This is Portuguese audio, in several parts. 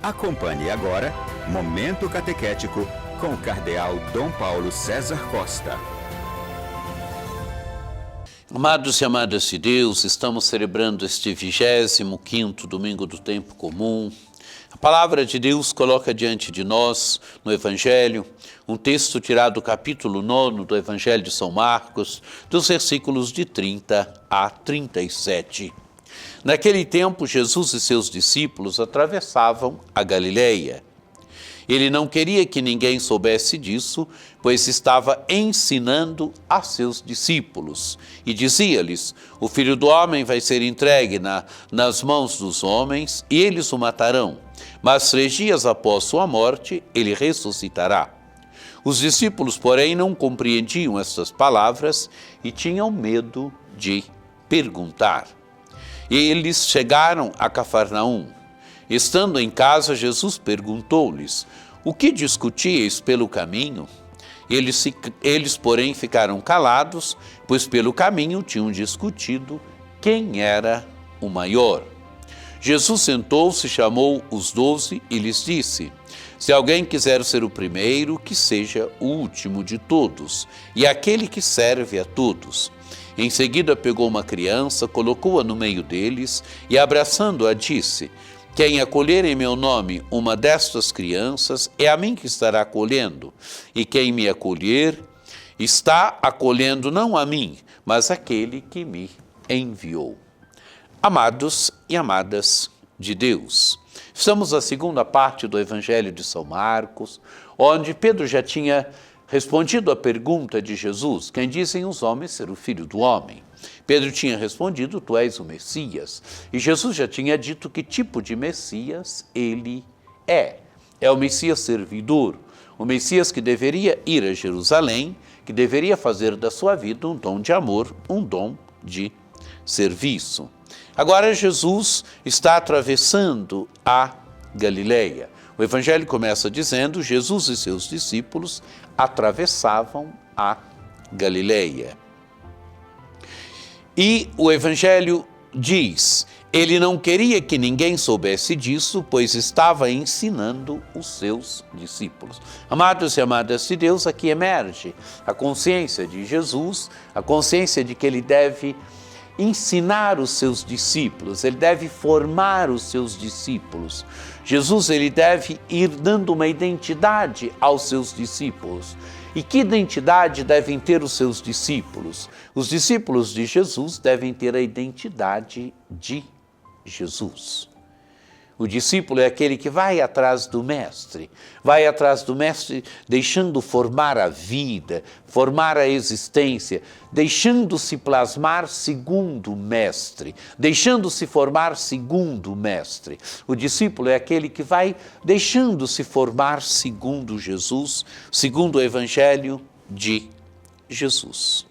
Acompanhe agora Momento Catequético com o Cardeal Dom Paulo César Costa. Amados e amadas de Deus, estamos celebrando este 25º domingo do tempo comum. A palavra de Deus coloca diante de nós, no Evangelho, um texto tirado do capítulo 9 do Evangelho de São Marcos, dos versículos de 30 a 37. Naquele tempo, Jesus e seus discípulos atravessavam a Galileia. Ele não queria que ninguém soubesse disso, pois estava ensinando a seus discípulos. E dizia-lhes: o Filho do Homem vai ser entregue nas mãos dos homens, e eles o matarão. Mas 3 dias após sua morte, ele ressuscitará. Os discípulos, porém, não compreendiam estas palavras e tinham medo de perguntar. E eles chegaram a Cafarnaum. Estando em casa, Jesus perguntou-lhes: o que discutíeis pelo caminho? Eles, porém, ficaram calados, pois pelo caminho tinham discutido quem era o maior. Jesus sentou-se, chamou os 12 e lhes disse: se alguém quiser ser o primeiro, que seja o último de todos, e aquele que serve a todos. Em seguida pegou uma criança, colocou-a no meio deles e, abraçando-a, disse: quem acolher em meu nome uma destas crianças, é a mim que estará acolhendo, e quem me acolher, está acolhendo não a mim, mas aquele que me enviou. Amados e amadas de Deus, estamos na segunda parte do Evangelho de São Marcos, onde Pedro já tinha respondido à pergunta de Jesus: quem dizem os homens ser o Filho do Homem? Pedro tinha respondido: tu és o Messias. E Jesus já tinha dito que tipo de Messias ele é. É o Messias servidor, o Messias que deveria ir a Jerusalém, que deveria fazer da sua vida um dom de amor, um dom de serviço. Agora Jesus está atravessando a Galileia. O Evangelho começa dizendo: Jesus e seus discípulos atravessavam a Galileia. E o Evangelho diz: ele não queria que ninguém soubesse disso, pois estava ensinando os seus discípulos. Amados e amadas de Deus, aqui emerge a consciência de Jesus, a consciência de que ele deve ensinar os seus discípulos, ele deve formar os seus discípulos. Jesus, ele deve ir dando uma identidade aos seus discípulos. E que identidade devem ter os seus discípulos? Os discípulos de Jesus devem ter a identidade de Jesus. O discípulo é aquele que vai atrás do mestre deixando formar a vida, formar a existência, deixando-se plasmar segundo o mestre, deixando-se formar segundo o mestre. O discípulo é aquele que vai deixando-se formar segundo Jesus, segundo o Evangelho de Jesus.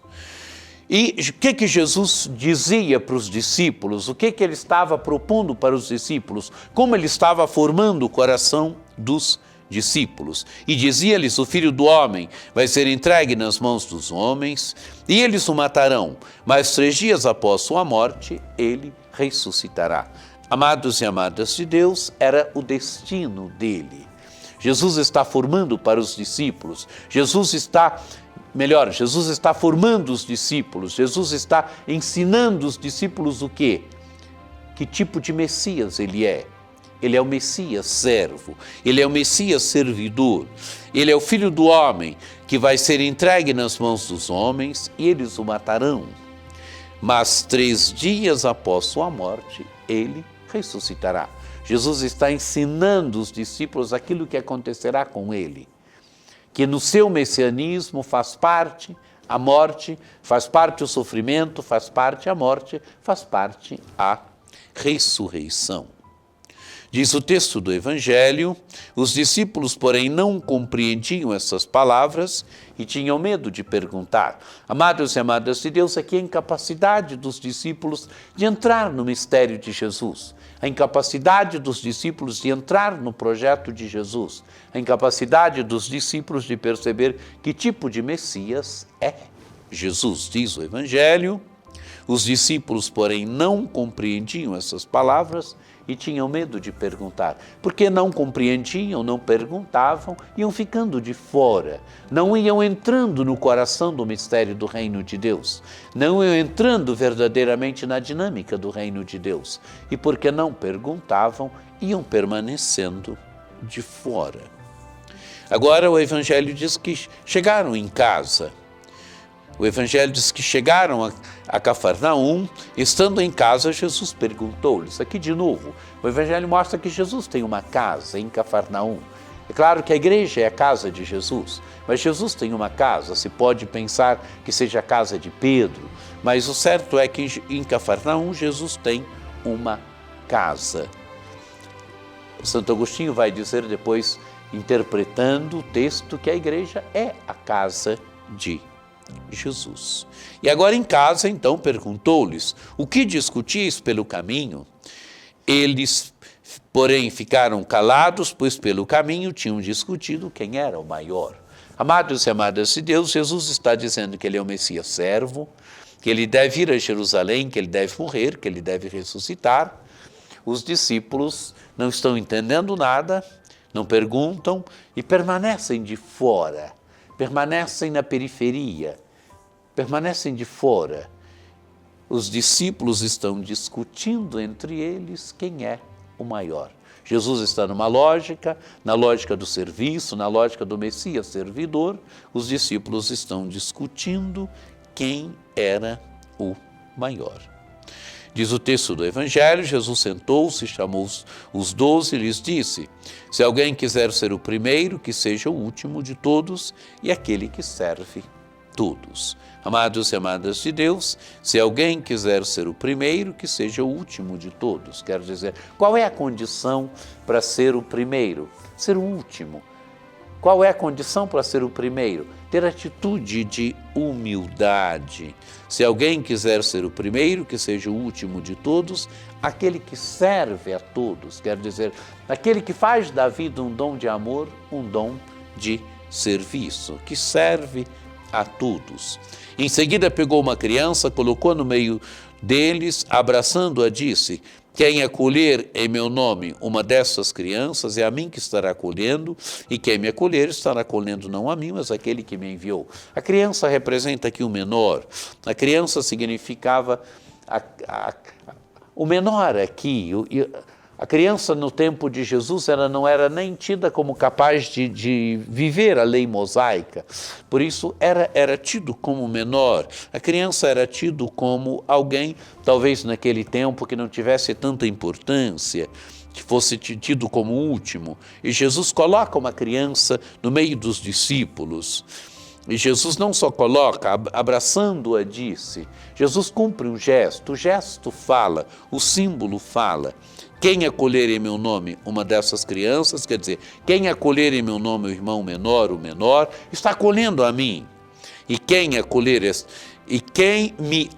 E o que Jesus dizia para os discípulos? O que ele estava propondo para os discípulos? Como ele estava formando o coração dos discípulos? E dizia-lhes: o Filho do Homem vai ser entregue nas mãos dos homens, e eles o matarão, mas 3 dias após sua morte, ele ressuscitará. Amados e amadas de Deus, era o destino dele. Jesus está formando para os discípulos, Jesus está formando os discípulos, Jesus está ensinando os discípulos o quê? Que tipo de Messias ele é? Ele é o Messias servo, ele é o Messias servidor, ele é o Filho do Homem que vai ser entregue nas mãos dos homens e eles o matarão. Mas 3 dias após sua morte, ele ressuscitará. Jesus está ensinando os discípulos aquilo que acontecerá com ele. Que no seu messianismo faz parte a morte, faz parte o sofrimento, faz parte a morte, faz parte a ressurreição. Diz o texto do Evangelho: os discípulos, porém, não compreendiam essas palavras e tinham medo de perguntar. Amados e amadas de Deus, aqui a incapacidade dos discípulos de entrar no mistério de Jesus, a incapacidade dos discípulos de entrar no projeto de Jesus, a incapacidade dos discípulos de perceber que tipo de Messias é Jesus. Diz o Evangelho: os discípulos, porém, não compreendiam essas palavras e tinham medo de perguntar, porque não compreendiam, não perguntavam, iam ficando de fora, não iam entrando no coração do mistério do reino de Deus, não iam entrando verdadeiramente na dinâmica do reino de Deus, e porque não perguntavam, iam permanecendo de fora. Agora o Evangelho diz que chegaram em casa. O Evangelho diz que chegaram a Cafarnaum, estando em casa, Jesus perguntou-lhes. Aqui de novo, o Evangelho mostra que Jesus tem uma casa em Cafarnaum. É claro que a igreja é a casa de Jesus, mas Jesus tem uma casa. Se pode pensar que seja a casa de Pedro, mas o certo é que em Cafarnaum Jesus tem uma casa. Santo Agostinho vai dizer depois, interpretando o texto, que a igreja é a casa de Jesus. E agora em casa, então, perguntou-lhes: o que discutis pelo caminho? Eles, porém, ficaram calados, pois pelo caminho tinham discutido quem era o maior. Amados e amadas de Deus, Jesus está dizendo que ele é o Messias servo, que ele deve ir a Jerusalém, que ele deve morrer, que ele deve ressuscitar. Os discípulos não estão entendendo nada, não perguntam e permanecem de fora, permanecem na periferia, permanecem de fora. Os discípulos estão discutindo entre eles quem é o maior. Jesus está numa lógica, na lógica do serviço, na lógica do Messias servidor. Os discípulos estão discutindo quem era o maior. Diz o texto do Evangelho, Jesus sentou-se, chamou os 12 e lhes disse: se alguém quiser ser o primeiro, que seja o último de todos e aquele que serve todos. Amados e amadas de Deus, se alguém quiser ser o primeiro, que seja o último de todos. Quero dizer, qual é a condição para ser o primeiro? Ser o último. Qual é a condição para ser o primeiro? Ter atitude de humildade. Se alguém quiser ser o primeiro, que seja o último de todos, aquele que serve a todos, quer dizer, aquele que faz da vida um dom de amor, um dom de serviço, que serve a todos. Em seguida pegou uma criança, colocou no meio deles, abraçando-a, disse: quem acolher em meu nome uma dessas crianças, é a mim que estará acolhendo, e quem me acolher estará acolhendo não a mim, mas aquele que me enviou. A criança representa aqui o menor. A criança significava o menor aqui. A criança no tempo de Jesus ela não era nem tida como capaz de viver a lei mosaica, por isso era tido como menor. A criança era tido como alguém, talvez naquele tempo, que não tivesse tanta importância, que fosse tido como último. E Jesus coloca uma criança no meio dos discípulos. E Jesus não só coloca, abraçando-a, disse. Jesus cumpre um gesto, o gesto fala, o símbolo fala. Quem acolher em meu nome uma dessas crianças, quer dizer, quem acolher em meu nome o irmão menor, o menor, está acolhendo a mim. E quem me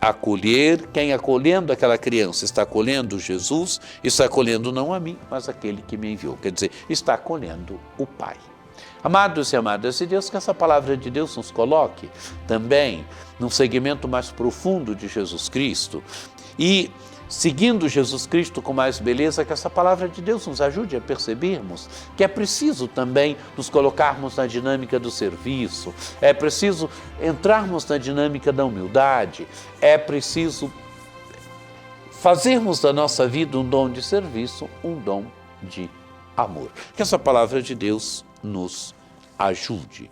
acolher, quem acolhendo aquela criança está acolhendo Jesus, está acolhendo não a mim, mas aquele que me enviou. Quer dizer, está acolhendo o Pai. Amados e amadas de Deus, que essa palavra de Deus nos coloque também num segmento mais profundo de Jesus Cristo e, seguindo Jesus Cristo com mais beleza, que essa palavra de Deus nos ajude a percebermos que é preciso também nos colocarmos na dinâmica do serviço, é preciso entrarmos na dinâmica da humildade, é preciso fazermos da nossa vida um dom de serviço, um dom de amor. Que essa palavra de Deus nos ajude.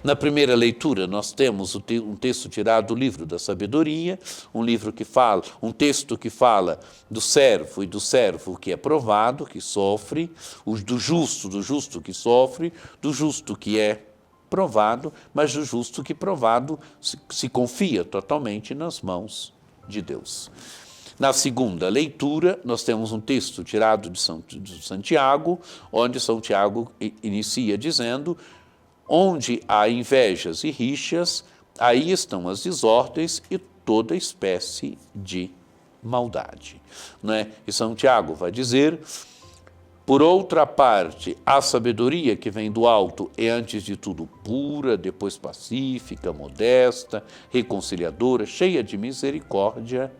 Na primeira leitura nós temos um texto tirado do livro da sabedoria, um texto que fala do servo que é provado, que sofre, do justo que sofre, do justo que é provado, mas do justo que provado se confia totalmente nas mãos de Deus. Na segunda leitura, nós temos um texto tirado de Santiago, onde São Tiago inicia dizendo: onde há invejas e rixas, aí estão as desordens e toda espécie de maldade. E São Tiago vai dizer: por outra parte, a sabedoria que vem do alto é antes de tudo pura, depois pacífica, modesta, reconciliadora, cheia de misericórdia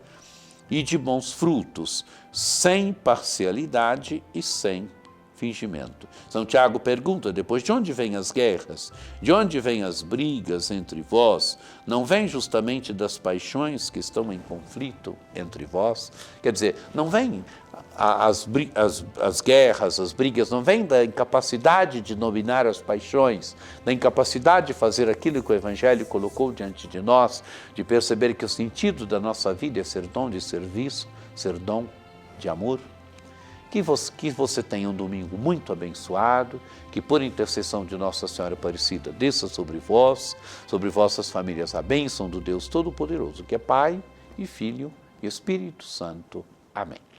e de bons frutos, sem parcialidade e sem fingimento. São Tiago pergunta depois: de onde vêm as guerras? De onde vêm as brigas entre vós? Não vem justamente das paixões que estão em conflito entre vós? Quer dizer, não vem as guerras, as brigas, não vem da incapacidade de dominar as paixões, da incapacidade de fazer aquilo que o Evangelho colocou diante de nós, de perceber que o sentido da nossa vida é ser dom de serviço, ser dom de amor? Que você tenha um domingo muito abençoado, que por intercessão de Nossa Senhora Aparecida desça sobre vós, sobre vossas famílias, a bênção do Deus Todo-Poderoso, que é Pai e Filho e Espírito Santo. Amém.